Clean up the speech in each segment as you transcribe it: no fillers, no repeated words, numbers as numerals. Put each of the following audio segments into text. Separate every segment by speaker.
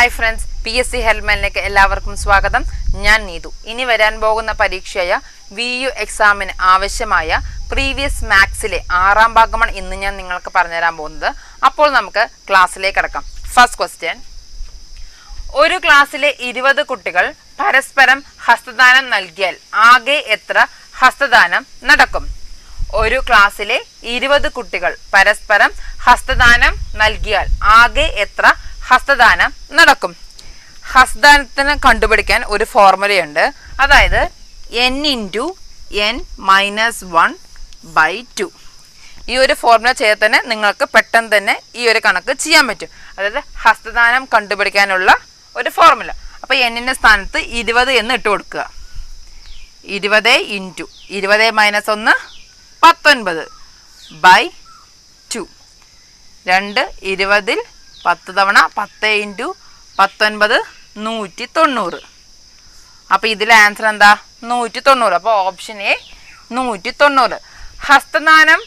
Speaker 1: Hi friends, PSC ഹെൽമെറ്റിലേക്ക് എല്ലാവർക്കും സ്വാഗതം. ഞാൻ നീതു. ഇനി വരാൻ പോകുന്ന പരീക്ഷയായ VU എക്സാമിന് ആവശ്യമായ പ്രീവിയസ് മാത്സിലെ 6ാം ഭാഗമാണ് ഇന്ന് ഞാൻ നിങ്ങൾക്ക് പറഞ്ഞുതരാൻ പോകുന്നത്. അപ്പോൾ നമുക്ക് ക്ലാസ്സിലേക്ക് കടക്കാം. ഫസ്റ്റ് ക്വസ്റ്റ്യൻ: ഒരു ക്ലാസ്സിലെ 20 കുട്ടികൾ പരസ്പരം ഹസ്തദാനം നൽകിയാൽ ആകെ എത്ര ഹസ്തദാനം നടക്കും? ഒരു ക്ലാസ്സിലെ 20 കുട്ടികൾ പരസ്പരം ഹസ്തദാനം നൽകിയാൽ ആകെ എത്ര ഹസ്തദാനം നടക്കും? ഹസ്തദാനത്തിന് കണ്ടുപിടിക്കാൻ ഒരു ഫോർമുലയുണ്ട്. അതായത് n(n-1/2). ഈ ഒരു ഫോർമുല ചെയ്താൽ തന്നെ നിങ്ങൾക്ക് പെട്ടെന്ന് തന്നെ ഈ ഒരു കണക്ക് ചെയ്യാൻ പറ്റും. അതായത് ഹസ്തദാനം കണ്ടുപിടിക്കാനുള്ള ഒരു ഫോർമുല. അപ്പോൾ n-ന്റെ സ്ഥാനത്ത് 20 എന്ന് ഇട്ട് കൊടുക്കുക. 20 × 20 - 1 19/2. 2 20-ൽ 10 തവണ 10 × 19 190. അപ്പോൾ ഇതിലെ ആൻസർ എന്താ? 190. അപ്പോൾ ഓപ്ഷൻ എ 190. ഹസ്തദാനം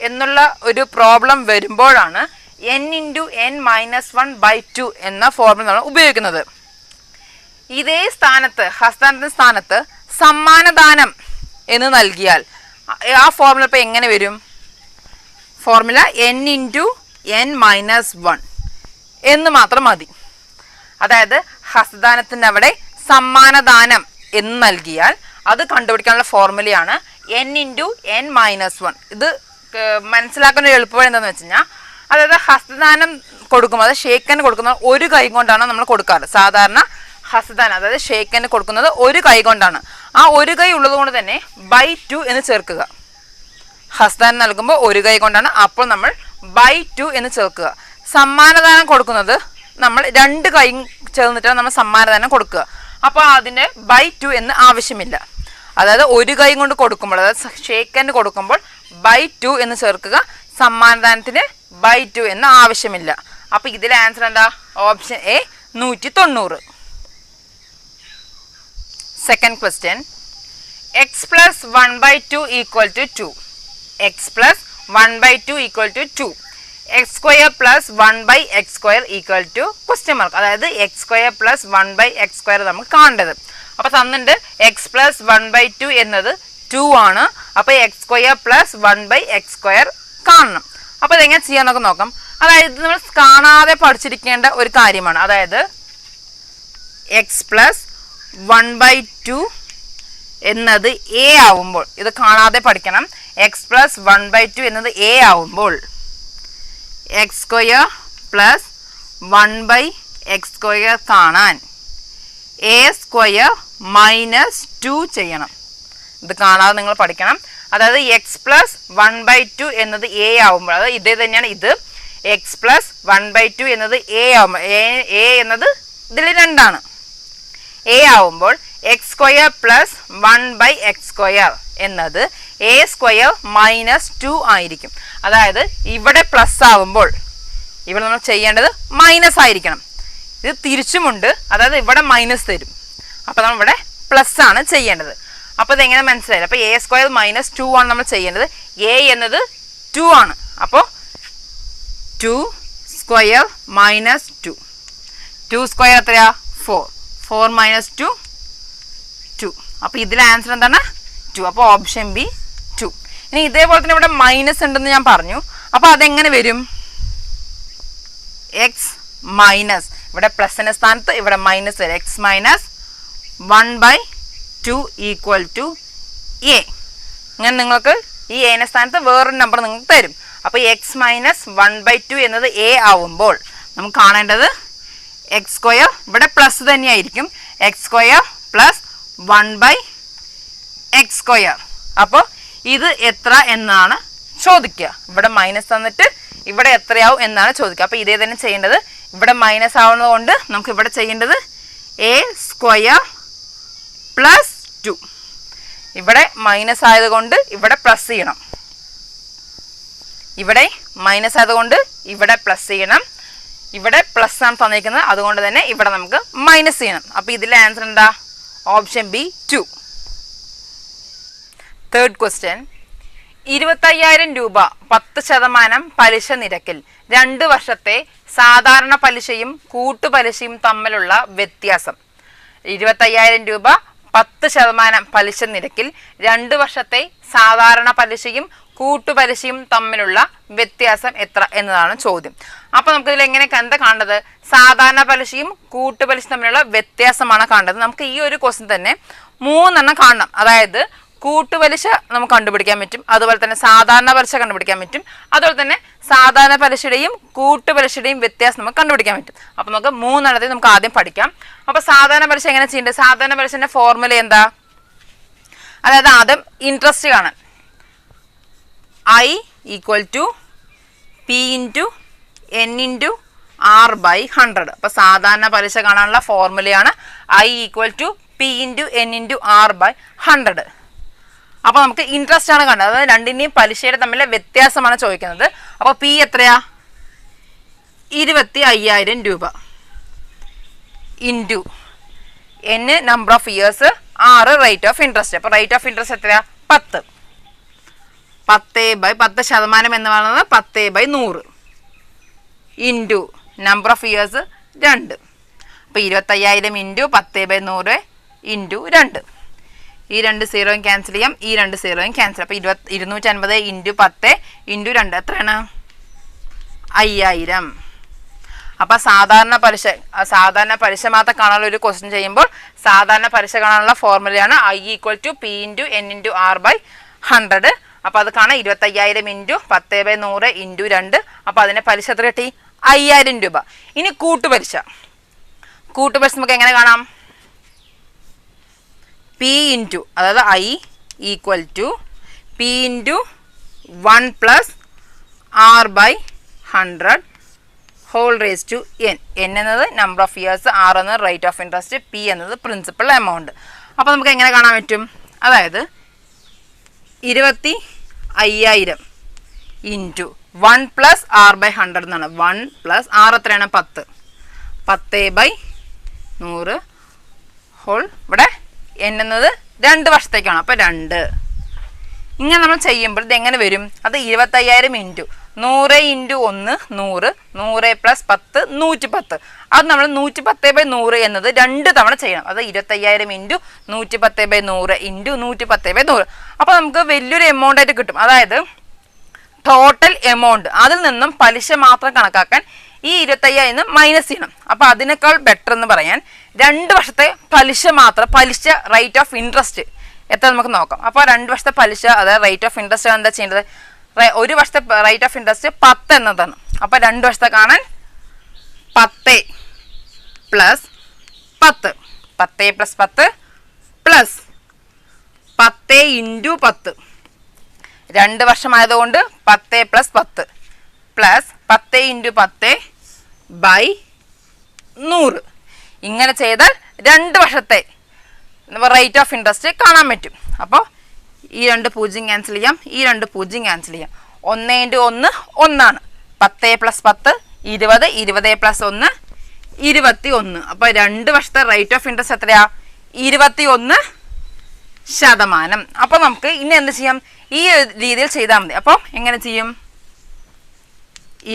Speaker 1: എന്നുള്ള ഒരു പ്രോബ്ലം വരുമ്പോഴാണ് n(n-1/2) എന്ന ഫോർമുല നമ്മൾ ഉപയോഗിക്കുന്നത്. ഇതേ സ്ഥാനത്ത് ഹസ്തദാനത്തിന്റെ സ്ഥാനത്ത് സമ്മാനദാനം എന്ന് നൽകിയാൽ ആ ഫോർമുല ഇപ്പോൾ എങ്ങനെ വരും? ഫോർമുല n(n-1) എന്ന് മാത്രം മതി. അതായത് ഹസ്തദാനത്തിൻ്റെ അവിടെ സമ്മാനദാനം എന്ന് നൽകിയാൽ അത് കണ്ടുപിടിക്കാനുള്ള ഫോർമുലയാണ് n(n-1). ഇത് മനസ്സിലാക്കുന്ന ഒരു എളുപ്പവഴി എന്താണെന്ന് വെച്ച് കഴിഞ്ഞാൽ, അതായത് ഹസ്തദാനം കൊടുക്കുമ്പോൾ അത് ഷേക്കന് കൊടുക്കുന്നത് ഒരു കൈ കൊണ്ടാണ് നമ്മൾ കൊടുക്കാറ്. സാധാരണ ഹസ്തദാനം അതായത് ഷേക്കന് കൊടുക്കുന്നത് ഒരു കൈ കൊണ്ടാണ്. ആ ഒരു കൈ ഉള്ളത് കൊണ്ട് തന്നെ /2 എന്ന് ചേർക്കുക. ഹസ്തദാനം നൽകുമ്പോൾ ഒരു കൈ കൊണ്ടാണ്, അപ്പോൾ നമ്മൾ /2 എന്ന് ചേർക്കുക. സമ്മാനദാനം കൊടുക്കുന്നത് നമ്മൾ 2 കൈ ചേർന്നിട്ടാണ് നമ്മൾ സമ്മാനദാനം കൊടുക്കുക. അപ്പോൾ അതിന് /2 എന്ന് ആവശ്യമില്ല. അതായത് ഒരു കൈ കൊണ്ട് കൊടുക്കുമ്പോൾ, അതായത് ഷേക്കന് കൊടുക്കുമ്പോൾ /2 എന്ന് ചേർക്കുക. സമ്മാനദാനത്തിന് /2 എന്ന് ആവശ്യമില്ല. അപ്പോൾ ഇതിലെ ആൻസർ എന്താ? Option A 190. Second question: x + 1/2 = 2. x + 1/2 = 2. x² + 1/x² = അതായത് x² + 1/x² നമുക്ക് കാണേണ്ടത്. അപ്പോൾ തന്നിട്ട് x + 1/2 എന്നത് 2 ആണ്. അപ്പോൾ x² + 1/x² കാണണം. അപ്പോൾ ഇതെങ്ങനെ ചെയ്യാൻ നമുക്ക് നോക്കാം. അതായത് നമ്മൾ കാണാതെ പഠിച്ചിരിക്കേണ്ട ഒരു കാര്യമാണ്. അതായത് x + 1/2 എന്നത് a ആവുമ്പോൾ, ഇത് കാണാതെ പഠിക്കണം. x + 1/2 എന്നത് a ആവുമ്പോൾ x² + 1/x² കാണാൻ a² - 2 ചെയ്യണം. ഇത് കാണാതെ നിങ്ങൾ പഠിക്കണം. അതായത് x + 1/2 എന്നത് a ആവുമ്പോൾ, അതായത് ഇതേ തന്നെയാണ് ഇത്. x + 1/2 എന്നത് a ആവുമ്പോൾ, a എന്നത് ഇതിൽ 2 ആണ്. a ആവുമ്പോൾ x² + 1/x² എന്നത് a² - 2 ആയിരിക്കും. അതായത് ഇവിടെ പ്ലസ് ആവുമ്പോൾ ഇവിടെ നമ്മൾ ചെയ്യേണ്ടത് മൈനസ് ആയിരിക്കണം. ഇത് തിരിച്ചുമുണ്ട്, അതായത് ഇവിടെ മൈനസ് തരും. അപ്പോൾ നമ്മൾ ഇവിടെ പ്ലസ് ആണ് ചെയ്യേണ്ടത്. അപ്പോൾ ഇതെങ്ങനെ മനസ്സിലായില്ല? അപ്പോൾ a² - 2 ആണ് നമ്മൾ ചെയ്യേണ്ടത്. a എന്നത് 2 ആണ്. അപ്പോൾ 2² - 2. 2² എത്രയാ? 4. 4 - 2 2. അപ്പോൾ ഇതിലെ ആൻസർ എന്താണ്? 2. അപ്പോൾ ഓപ്ഷൻ ബി 2. ഇനി ഇതേപോലെ തന്നെ ഇവിടെ മൈനസ് ഉണ്ടെന്ന് ഞാൻ പറഞ്ഞു. അപ്പോൾ അതെങ്ങനെ വരും? x മൈനസ്, ഇവിടെ പ്ലസിന്റെ സ്ഥാനത്ത് ഇവിടെ മൈനസ് വരും. x - 1/2 = a. അങ്ങനെ നിങ്ങൾക്ക് ഈ a സ്ഥാനത്ത് വേറൊരു നമ്പർ നിങ്ങൾക്ക് തരും. അപ്പോൾ x - 1/2 എന്നത് a ആവുമ്പോൾ നമുക്ക് കാണേണ്ടത് x² ഇവിടെ പ്ലസ് തന്നെയായിരിക്കും. x² + 1/x². അപ്പോൾ ഇത് എത്ര എന്നാണ് ചോദിക്കുക. ഇവിടെ മൈനസ് തന്നിട്ട് ഇവിടെ എത്രയാവും എന്നാണ് ചോദിക്കുക. അപ്പോൾ ഇതേ തന്നെ ചെയ്യേണ്ടത്. ഇവിടെ മൈനസ് ആവുന്നത് കൊണ്ട് നമുക്ക് ഇവിടെ ചെയ്യേണ്ടത് a² + 2. ഇവിടെ മൈനസ് ആയതുകൊണ്ട് ഇവിടെ പ്ലസ് ചെയ്യണം. ഇവിടെ മൈനസ് ആയതുകൊണ്ട് ഇവിടെ പ്ലസ് ചെയ്യണം. ഇവിടെ പ്ലസ് ആണ് തന്നിരിക്കുന്നത്, അതുകൊണ്ട് തന്നെ ഇവിടെ നമുക്ക് മൈനസ് ചെയ്യണം. അപ്പോൾ ഇതിലെ ആൻസർ എന്താ? Option B 2. തേർഡ് ക്വസ്റ്റ്യൻ: 25,000 രൂപ 10% പലിശ നിരക്കിൽ 2 വർഷത്തെ സാധാരണ പലിശയും കൂട്ടുപലിശയും തമ്മിലുള്ള വ്യത്യാസം. 25,000 രൂപ 10% പലിശ നിരക്കിൽ 2 വർഷത്തെ സാധാരണ പലിശയും കൂട്ടുപലിശയും തമ്മിലുള്ള വ്യത്യാസം എത്ര എന്നതാണ് ചോദ്യം. അപ്പൊ നമുക്ക് ഇതിൽ എങ്ങനെ എന്താ കാണേണ്ടത്? സാധാരണ പലിശയും കൂട്ടുപലിശയും തമ്മിലുള്ള വ്യത്യാസമാണ് കാണേണ്ടത്. നമുക്ക് ഈ ഒരു ക്വസ്റ്റ്യൻ തന്നെ 3 കാണണം. അതായത് കൂട്ടുപലിശ നമുക്ക് കണ്ടുപിടിക്കാൻ പറ്റും, അതുപോലെ തന്നെ സാധാരണ പലിശ കണ്ടുപിടിക്കാൻ പറ്റും, അതുപോലെ തന്നെ സാധാരണ പലിശയുടെയും കൂട്ടുപലിശയുടെയും വ്യത്യാസം നമുക്ക് കണ്ടുപിടിക്കാൻ പറ്റും. അപ്പൊ നമുക്ക് 3 നമുക്ക് ആദ്യം പഠിക്കാം. അപ്പൊ സാധാരണ പലിശ എങ്ങനെ ചെയ്യേണ്ടത്? സാധാരണ പലിശന്റെ ഫോർമുല എന്താ? അതായത് ആദ്യം ഇൻട്രസ്റ്റ് കാണാൻ I equal to P into N into R by 100. അപ്പൊ സാധാരണ പലിശ കാണാനുള്ള ഫോർമുലയാണ് I equal to P into N into R by 100. അപ്പൊ നമുക്ക് ഇൻട്രസ്റ്റ് ആണ് കണ്ടത്. അതായത് രണ്ടിന്റെയും പലിശയുടെ തമ്മിലെ വ്യത്യാസമാണ് ചോദിക്കുന്നത്. അപ്പൊ പി എത്രയാ? 25,000 രൂപ into N number of years, 6 rate of interest. അപ്പൊ റേറ്റ് ഓഫ് ഇൻട്രസ്റ്റ് എത്രയാ? 10. 10% എന്ന് പറയുന്നത് 10/100 ഇൻറ്റു നമ്പർ ഓഫ് ഇയേഴ്സ് 2. അപ്പൊ 25,000 ഇൻറ്റു 10/100 ഇൻറ്റു 2. ഈ 2 സീറോയും ക്യാൻസൽ ചെയ്യാം, ഈ 2 സീറോയും ക്യാൻസൽ. അപ്പൊ 250 ഇൻറ്റു 10 ഇൻറ്റു 2 എത്രയാണ്? 5,000. അപ്പൊ സാധാരണ പലിശ മാത്രം കാണാനുള്ള ഒരു ക്വസ്റ്റ്യൻ ചെയ്യുമ്പോൾ സാധാരണ പലിശ കാണാനുള്ള ഫോർമുലയാണ് I equal to P into N into R by 100. അപ്പൊ അത് കാണാം 25,000 ഇൻറ്റു 10/100 ഇൻറ്റു 2. അപ്പൊ അതിന്റെ പലിശ എത്ര കിട്ടി? 5,000 രൂപ. ഇനി കൂട്ടുപലിശ നമുക്ക് എങ്ങനെ കാണാം? പി ഇൻറ്റു, അതായത് I equal to P into 1 plus R by 100 whole raise to N. N എന്നത് നമ്പർ ഓഫ് ഇയേഴ്സ്, ആർ എന്നത് റേറ്റ് ഓഫ് ഇൻട്രസ്റ്റ്, പി എന്നത് പ്രിൻസിപ്പൽ എമൗണ്ട്. അപ്പൊ നമുക്ക് എങ്ങനെ കാണാൻ പറ്റും? അതായത് 25,000 ഇൻറ്റു 1 പ്ലസ് ആർ ബൈ 100 എന്നാണ്. 1 പ്ലസ് ആർ എത്രയാണ്? 10. 10/100 ഹോൾ, ഇവിടെ എൻ എന്നത് 2 വർഷത്തേക്കാണ്. അപ്പൊ 2. ഇങ്ങനെ നമ്മൾ ചെയ്യുമ്പോൾ ഇത് എങ്ങനെ വരും? അത് 25,000 ഇൻറ്റു 100 ഇൻറ്റു 1 100, 100 പ്ലസ് 10 110. അത് നമ്മൾ 110/100 എന്നത് 2 തവണ ചെയ്യണം. അത് 25,000 ഇൻറ്റു 110/100 ഇൻറ്റു 110/100. അപ്പൊ നമുക്ക് വലിയൊരു എമൗണ്ട് ആയിട്ട് കിട്ടും. അതായത് ടോട്ടൽ എമൗണ്ട്, അതിൽ നിന്നും പലിശ മാത്രം കണക്കാക്കാൻ ഈ 25,000 മൈനസ് ചെയ്യണം. അപ്പൊ അതിനേക്കാൾ ബെറ്റർ എന്ന് പറയാൻ 2 വർഷത്തെ പലിശ റേറ്റ് ഓഫ് ഇൻട്രസ്റ്റ് എത്ര നമുക്ക് നോക്കാം. അപ്പോൾ 2 വർഷത്തെ പലിശ, അതായത് റേറ്റ് ഓഫ് ഇൻട്രസ്റ്റ് എന്താ ചെയ്യേണ്ടത്? 1 വർഷത്തെ റേറ്റ് ഓഫ് ഇൻട്രസ്റ്റ് 10 എന്നതാണ്. അപ്പൊ 2 വർഷത്തെ കാണാൻ 10 പ്ലസ് 10 പ്ലസ് 10 പ്ലസ് 10 ഇൻറ്റു 10. 2 വർഷമായതുകൊണ്ട് 10 പ്ലസ് 10 പ്ലസ് 10 ഇൻറ്റു 10 ബൈ 100. ഇങ്ങനെ ചെയ്താൽ 2 വർഷത്തെ റേറ്റ് ഓഫ് ഇൻട്രസ്റ്റ് കാണാൻ പറ്റും. അപ്പോൾ ഈ 2 0 ക്യാൻസൽ ചെയ്യാം, ഈ 2 0 ക്യാൻസൽ ചെയ്യാം. 1 ഇൻറ്റു 1 1 10 പ്ലസ് 10 20, 20 പ്ലസ് 1 21. അപ്പോൾ 2 വർഷത്തെ റേറ്റ് ഓഫ് ഇൻട്രസ്റ്റ് എത്രയാ? 21%. അപ്പോൾ നമുക്ക് ഇനി എന്ത് ചെയ്യാം? ഈ രീതിയിൽ ചെയ്താൽ മതി. അപ്പോൾ എങ്ങനെ ചെയ്യും?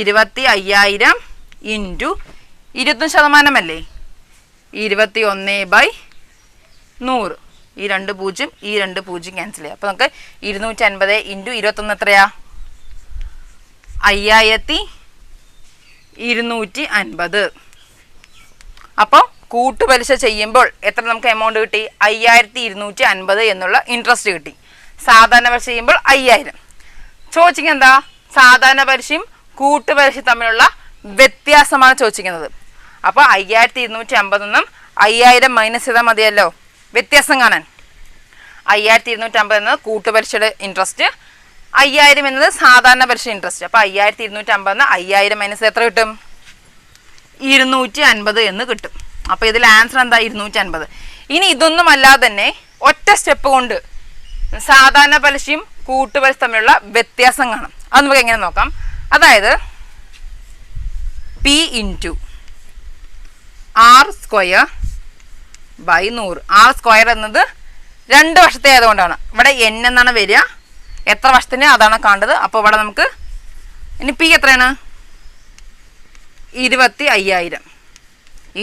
Speaker 1: 25,000 ഇൻറ്റു 21% അല്ലേ? 21/100. ഈ 2 0, ഈ 2 0 ക്യാൻസൽ ചെയ്യാം. അപ്പോൾ നമുക്ക് 250 ഇൻറ്റു 21 എത്രയാ? 5,250. അപ്പോൾ കൂട്ടുപലിശ ചെയ്യുമ്പോൾ എത്ര നമുക്ക് എമൗണ്ട് കിട്ടി? 5,250 എന്നുള്ള ഇൻട്രസ്റ്റ് കിട്ടി. സാധാരണ പലിശ ചെയ്യുമ്പോൾ 5,000. ചോദിച്ചിരിക്കുന്നത് എന്താ? സാധാരണ പലിശയും കൂട്ടുപലിശയും തമ്മിലുള്ള വ്യത്യാസമാണ് ചോദിച്ചിരിക്കുന്നത്. അപ്പോൾ 5,250 എന്നും 5,000 മൈനസ് ചെയ്താൽ മതിയല്ലോ വ്യത്യാസം കാണാൻ. 5,250 എന്നത് കൂട്ടുപലിശയുടെ ഇൻട്രസ്റ്റ്, 5,000 എന്നത് സാധാരണ പലിശ ഇൻട്രസ്റ്റ്. അപ്പോൾ 5,250 5,000 മൈനസ് എത്ര കിട്ടും? 250 എന്ന് കിട്ടും. അപ്പോൾ ഇതിൽ ആൻസർ എന്താ? 250. ഇനി ഇതൊന്നും അല്ലാതെ തന്നെ ഒറ്റ സ്റ്റെപ്പ് കൊണ്ട് സാധാരണ പലിശയും കൂട്ടുപലിശ തമ്മിലുള്ള വ്യത്യാസം കാണാം. അത് നമുക്ക് എങ്ങനെ നോക്കാം? അതായത് P into R square by 100. R square എന്നത് 2 വർഷത്തെ ആയതുകൊണ്ടാണ്. ഇവിടെ എൻ എന്നാണ് വരിക, എത്ര വർഷത്തിന് അതാണ് കാണേണ്ടത്. അപ്പോൾ ഇവിടെ നമുക്ക് ഇനി പി എത്രയാണ്? 25,000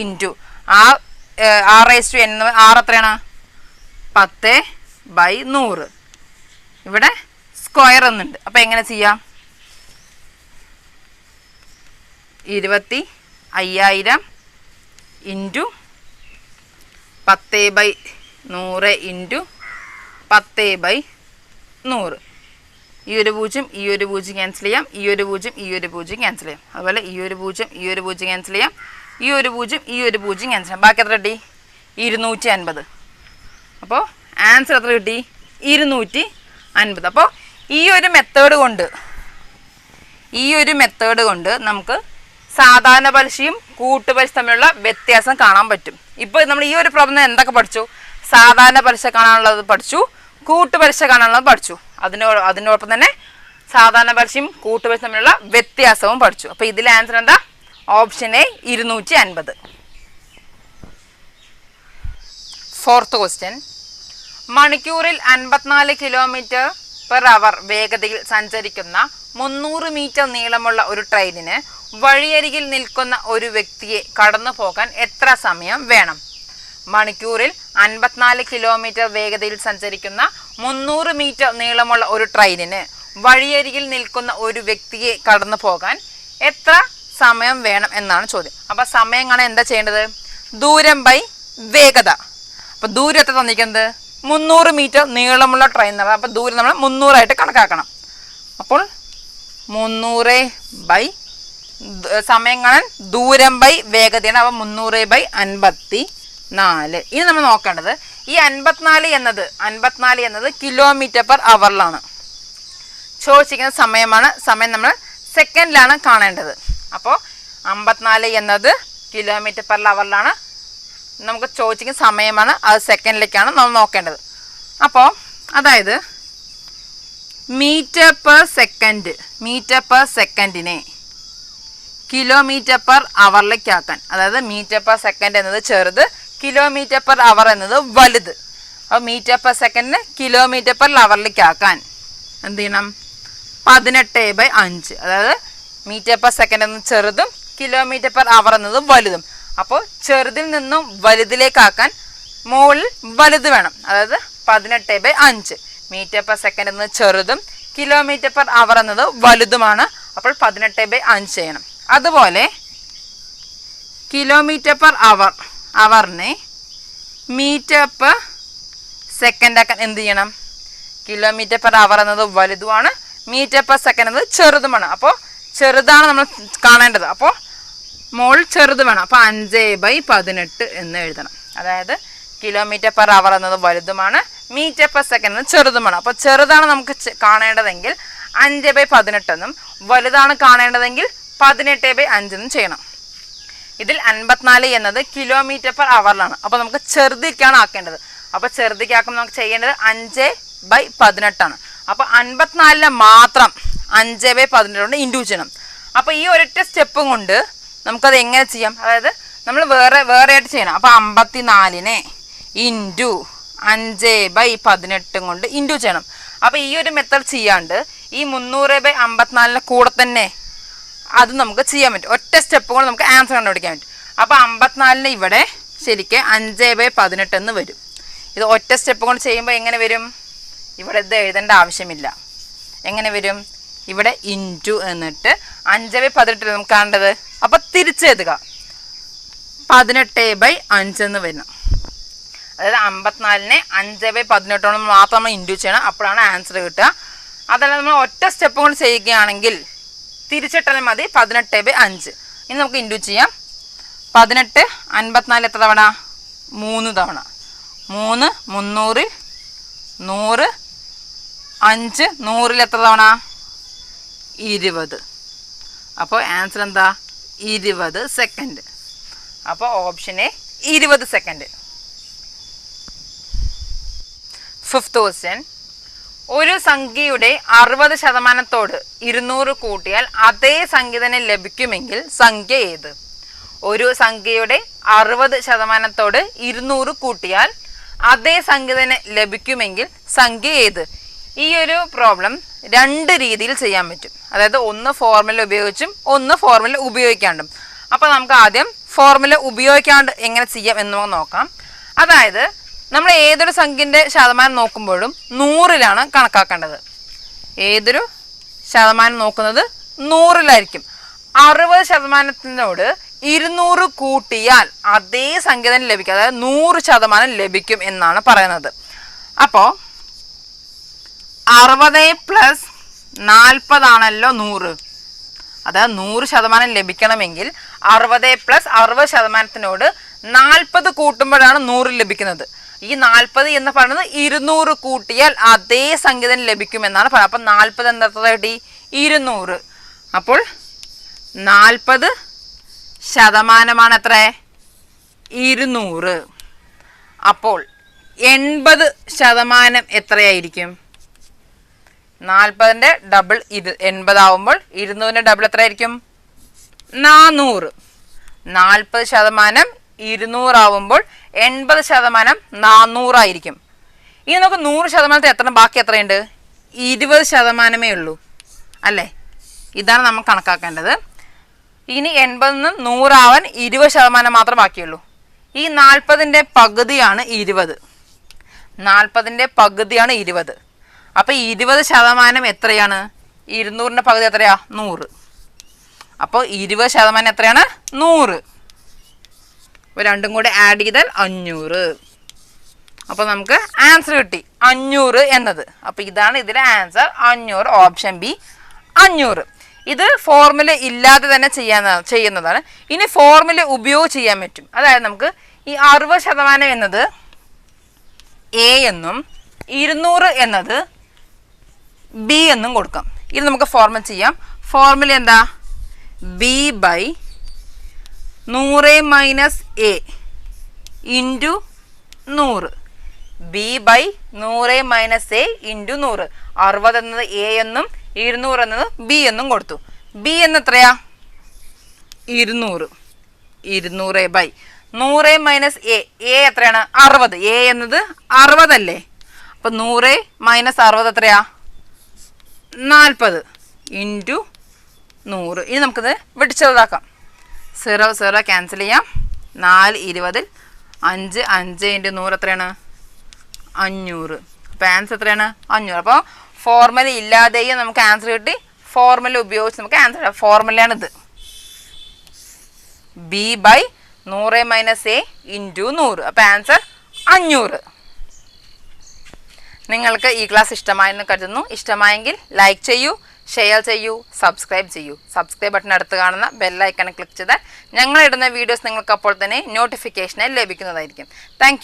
Speaker 1: ഇൻറ്റു R/n R എത്രയാണ്? 10/100. ഇവിടെ സ്ക്വയർ ഒന്നുണ്ട്. അപ്പോൾ എങ്ങനെ ചെയ്യാം? 25,000 ഇൻറ്റു 10/100 ഇൻറ്റു 10/100. ഈ ഒരു 0 ഈ ഒരു 0 ക്യാൻസൽ ചെയ്യാം. ഈ ഒരു 0 ഈ ഒരു 0 ക്യാൻസൽ ചെയ്യാം. അതുപോലെ ഈ ഒരു 0 ഈ ഒരു 0 ക്യാൻസൽ ചെയ്യാം. ഈ ഒരു 0 ഈ ഒരു 0 ക്യാൻസൽ ചെയ്യാം. ബാക്കി എത്ര കിട്ടി? 250. അപ്പോൾ ആൻസർ എത്ര കിട്ടി? 250. അപ്പോൾ ഈ ഒരു മെത്തേഡ് കൊണ്ട് നമുക്ക് സാധാരണ പലിശയും കൂട്ടുപലിശ തമ്മിലുള്ള വ്യത്യാസം കാണാൻ പറ്റും. ഇപ്പോൾ നമ്മൾ ഈ ഒരു പ്രോബ്ലം എന്തൊക്കെ പഠിച്ചു? സാധാരണ പലിശ കാണാനുള്ളത് പഠിച്ചു, കൂട്ടുപലിശ കാണാനുള്ളത് പഠിച്ചു. അതിനോടൊപ്പം തന്നെ സാധാരണ പലിശയും കൂട്ടുപലിശ തമ്മിലുള്ള വ്യത്യാസവും പഠിച്ചു. അപ്പോൾ ഇതിലെ ആൻസർ എന്താ? Option A 250. Fourth question. മണിക്കൂറിൽ 54 km/h വേഗതയിൽ സഞ്ചരിക്കുന്ന 300 മീറ്റർ നീളമുള്ള ഒരു ട്രെയിനിന് വഴിയരികിൽ നിൽക്കുന്ന ഒരു വ്യക്തിയെ കടന്നു പോകാൻ എത്ര സമയം വേണം? മണിക്കൂറിൽ 54 km വേഗതയിൽ സഞ്ചരിക്കുന്ന 300 മീറ്റർ നീളമുള്ള ഒരു ട്രെയിനിന് വഴിയരികിൽ നിൽക്കുന്ന ഒരു വ്യക്തിയെ കടന്നു പോകാൻ എത്ര സമയം വേണം എന്നാണ് ചോദ്യം. അപ്പോൾ സമയം കാണാൻ എന്താ ചെയ്യേണ്ടത്? ദൂരം ബൈ വേഗത. അപ്പോൾ ദൂരം എത്ര തന്നിരിക്കുന്നത്? 300 മീറ്റർ നീളമുള്ള ട്രെയിൻ എന്ന് പറഞ്ഞാൽ അപ്പോൾ ദൂരം നമ്മൾ 300 ആയിട്ട് കണക്കാക്കണം. അപ്പോൾ 300 ബൈ സമയം കാണാൻ ദൂരം ബൈ വേഗതയാണ്. അപ്പോൾ 300/54. ഇനി നമ്മൾ നോക്കേണ്ടത് ഈ 54 എന്നത് km/h ചോദിച്ചിരിക്കുന്ന സമയമാണ്. സമയം നമ്മൾ സെക്കൻഡിലാണ് കാണേണ്ടത്. അപ്പോൾ 54 എന്നത് km/h നമുക്ക് ചോദിച്ചിരിക്കുന്ന സമയമാണ്. അത് സെക്കൻഡിലേക്കാണ് നമ്മൾ നോക്കേണ്ടത്. അപ്പോൾ അതായത് മീറ്റർ പെർ സെക്കൻഡിനെ km/h ആക്കാൻ, അതായത് മീറ്റർ പെർ സെക്കൻഡ് എന്നത് ചെറുത്, km/h എന്നത് വലുത്. അപ്പോൾ മീറ്റർ പെർ സെക്കൻഡിന് km/h ആക്കാൻ എന്ത് ചെയ്യണം? 18/5. അതായത് മീറ്റർ പെർ സെക്കൻഡ് എന്നത് ചെറുതും km/h എന്നത് വലുതും. അപ്പോൾ ചെറുതിൽ നിന്നും വലുതിലേക്കാക്കാൻ മുകളിൽ വലുത് വേണം. അതായത് 18/5. മീറ്റർ പെർ സെക്കൻഡ് എന്നത് ചെറുതും km/h എന്നത് വലുതുമാണ്. അപ്പോൾ 18/5 ചെയ്യണം. അതുപോലെ km/h മീറ്റർ പെർ സെക്കൻഡ് ആക്കാൻ എന്ത് ചെയ്യണം? km/h എന്നത് വലുതുമാണ്, മീറ്റർ പെർ സെക്കൻഡ് എന്നത് ചെറുതുമാണ്. അപ്പോൾ ചെറുതാണ് നമ്മൾ കാണേണ്ടത്. അപ്പോൾ മോൾ ചെറുത് വേണം. അപ്പോൾ 5/18 എന്ന് എഴുതണം. അതായത് km/h എന്നത് വലുതുമാണ്, മീറ്റർ പെർ സെക്കൻഡ് എന്നത് ചെറുതുമാണ്. അപ്പോൾ ചെറുതാണ് നമുക്ക് കാണേണ്ടതെങ്കിൽ 5/18 എന്നും വലുതാണ് കാണേണ്ടതെങ്കിൽ 18/5 എന്നും ചെയ്യണം. ഇതിൽ 54 എന്നത് km/h. അപ്പോൾ നമുക്ക് ചെറുതിക്കാണ് ആക്കേണ്ടത്. അപ്പോൾ ചെറുതിക്കാക്കുമ്പോൾ നമുക്ക് ചെയ്യേണ്ടത് 5/18. അപ്പോൾ 54 മാത്രം 5/18 കൊണ്ട് ഇൻഡ്യൂസ് ചെയ്യണം. അപ്പോൾ ഈ ഒരൊറ്റ സ്റ്റെപ്പും കൊണ്ട് നമുക്കത് എങ്ങനെ ചെയ്യാം? അതായത് നമ്മൾ വേറെ ആയിട്ട് ചെയ്യണം. അപ്പോൾ 54 ഇൻറ്റു 5/18 കൊണ്ട് ഇൻഡ്യൂ ചെയ്യണം. അപ്പോൾ ഈ ഒരു മെത്തേഡ് ചെയ്യാണ്ട് ഈ 300/54 കൂടെ തന്നെ അത് നമുക്ക് ചെയ്യാൻ പറ്റും. ഒറ്റ സ്റ്റെപ്പ് കൊണ്ട് നമുക്ക് ആൻസർ കണ്ടുപിടിക്കാൻ പറ്റും. അപ്പോൾ 54 ഇവിടെ ശരിക്കും 5/18 എന്ന് വരും. ഇത് ഒറ്റ സ്റ്റെപ്പ് കൊണ്ട് ചെയ്യുമ്പോൾ എങ്ങനെ വരും? ഇവിടെ ഇത് എഴുതേണ്ട ആവശ്യമില്ല. എങ്ങനെ വരും? ഇവിടെ ഇൻറ്റു എന്നിട്ട് 5/18 നമുക്ക് കാണേണ്ടത്. അപ്പോൾ തിരിച്ചെഴുതുക 18/5 എന്ന് വരണം. അതായത് 54 5/18 കൊണ്ട് മാത്രം നമ്മൾ ഇൻഡ്യൂ ചെയ്യണം. അപ്പോഴാണ് ആൻസർ കിട്ടുക. അതല്ല നമ്മൾ ഒറ്റ സ്റ്റെപ്പ് കൊണ്ട് ചെയ്യുകയാണെങ്കിൽ തിരിച്ചിട്ടാലും മതി 18/5. ഇനി നമുക്ക് ഇൻഡ്യൂ ചെയ്യാം. 18 54 എത്ര തവണ? 3 തവണ. 3 300 100 5 100 എത്ര തവണ? 20. അപ്പോൾ ആൻസർ എന്താ? 20 സെക്കൻഡ്. അപ്പോൾ option A 20 second. Fifth question. ഒരു സംഖ്യയുടെ 60% 200 കൂട്ടിയാൽ അതേ സംഖ്യ തന്നെ ലഭിക്കുമെങ്കിൽ സംഖ്യ ഏത്? ഒരു സംഖ്യയുടെ 60% 200 കൂട്ടിയാൽ അതേ സംഖ്യ തന്നെ ലഭിക്കുമെങ്കിൽ സംഖ്യ ഏത്? ഈ ഒരു പ്രോബ്ലം രണ്ട് രീതിയിൽ ചെയ്യാൻ പറ്റും. അതായത് ഒന്ന് ഫോർമുല ഉപയോഗിച്ചും ഒന്ന് ഫോർമുല ഉപയോഗിക്കാണ്ടും. അപ്പോൾ നമുക്ക് ആദ്യം ഫോർമുല ഉപയോഗിക്കാണ്ട് എങ്ങനെ ചെയ്യാം എന്ന് നോക്കാം. അതായത് നമ്മൾ ഏതൊരു സംഖ്യൻ്റെ ശതമാനം നോക്കുമ്പോഴും 100ലാണ് കണക്കാക്കേണ്ടത്. ഏതൊരു ശതമാനം നോക്കുന്നത് 100ലായിരിക്കും. 60% 200 കൂട്ടിയാൽ അതേ സംഖ്യ തന്നെ ലഭിക്കും. അതായത് 100% ലഭിക്കും എന്നാണ് പറയുന്നത്. അപ്പോൾ 60 + 40 ആണല്ലോ 100. അതായത് 100% ലഭിക്കണമെങ്കിൽ 60 + 60% 40 കൂട്ടുമ്പോഴാണ് 100 ലഭിക്കുന്നത്. ഈ 40 എന്ന് പറയുന്നത് 200 കൂട്ടിയാൽ അതേ സംഖ്യ തന്നെ ലഭിക്കുമെന്നാണ് പറയുന്നത്. അപ്പം 40 എന്താ കിട്ടി? 200. അപ്പോൾ 40% എത്ര? 200. അപ്പോൾ 80% എത്രയായിരിക്കും? 40ന്റെ ഡബിൾ ഇത് 80 ആവുമ്പോൾ 200ന്റെ ഡബിൾ എത്രയായിരിക്കും? 400. 40% 200 ആവുമ്പോൾ 80% 400 ആയിരിക്കും. ഇനി നമുക്ക് 100% എത്ര ബാക്കി എത്രയുണ്ട്? 20%മേ ഉള്ളൂ അല്ലേ? ഇതാണ് നമ്മൾ കണക്കാക്കേണ്ടത്. ഇനി 80 100 ആവാൻ 20% മാത്രം ബാക്കിയുള്ളൂ. ഈ 40ന്റെ പകുതിയാണ് 20. 40ന്റെ പകുതിയാണ് 20. അപ്പോൾ 20% എത്രയാണ്? 200ന്റെ പകുതി എത്രയാ? 100. അപ്പോൾ 20% എത്രയാണ്? 100. അപ്പോൾ രണ്ടും കൂടെ ആഡ് ചെയ്താൽ 500. അപ്പോൾ നമുക്ക് ആൻസർ കിട്ടി 500 എന്നത്. അപ്പോൾ ഇതാണ് ഇതിലെ ആൻസർ 500. Option B 500. ഇത് ഫോർമുല ഇല്ലാതെ തന്നെ ചെയ്യുന്നതാണ്. ഇനി ഫോർമുല ഉപയോഗിച്ച് ചെയ്യാൻ പറ്റും. അതായത് നമുക്ക് ഈ 60% എന്നത് എ എന്നും 200 എന്നത് ബി എന്നും കൊടുക്കാം. ഇത് നമുക്ക് ഫോർമുല ചെയ്യാം. ഫോർമുല എന്താ? B by 100 - a into 100. B by 100 - a into 100. 60 എന്നത് എ എന്നും 200 എന്നത് ബി എന്നും കൊടുത്തു. ബി എന്ന് എത്രയാ? 200. 200 ബൈ 100 - a. എ എത്രയാണ്? 60. എ എന്നത് 60 അല്ലേ? അപ്പം 100 - 60 എത്രയാ? 40 ഇൻറ്റു 100. ഇനി നമുക്കിത് വെട്ടിച്ചെറുതാക്കാം. 0 0 ക്യാൻസൽ ചെയ്യാം. 4 20 5 5 ഇൻറ്റു 100 എത്രയാണ്? 500. അപ്പോൾ ആൻസർ എത്രയാണ്? 500. അപ്പോൾ ഫോർമുല ഇല്ലാതെയും നമുക്ക് ആൻസർ കിട്ടി. ഫോർമുല ഉപയോഗിച്ച് നമുക്ക് ആൻസർ. ഫോർമുലയാണിത്. B by 100 - a into 100. അപ്പോൾ ആൻസർ 500. നിങ്ങൾക്ക് ഈ ക്ലാസ് ഇഷ്ടമായെന്ന് കരുതുന്നു. ഇഷ്ടമായെങ്കിൽ ലൈക്ക് ചെയ്യൂ, ഷെയർ ചെയ്യൂ, സബ്സ്ക്രൈബ് ചെയ്യൂ. സബ്സ്ക്രൈബ് ബട്ടൺ അടുത്ത് കാണുന്ന ബെല്ലൈക്കൺ ക്ലിക്ക് ചെയ്താൽ ഞങ്ങളിടുന്ന വീഡിയോസ് നിങ്ങൾക്ക് അപ്പോൾ തന്നെ നോട്ടിഫിക്കേഷനായി ലഭിക്കുന്നതായിരിക്കും. താങ്ക്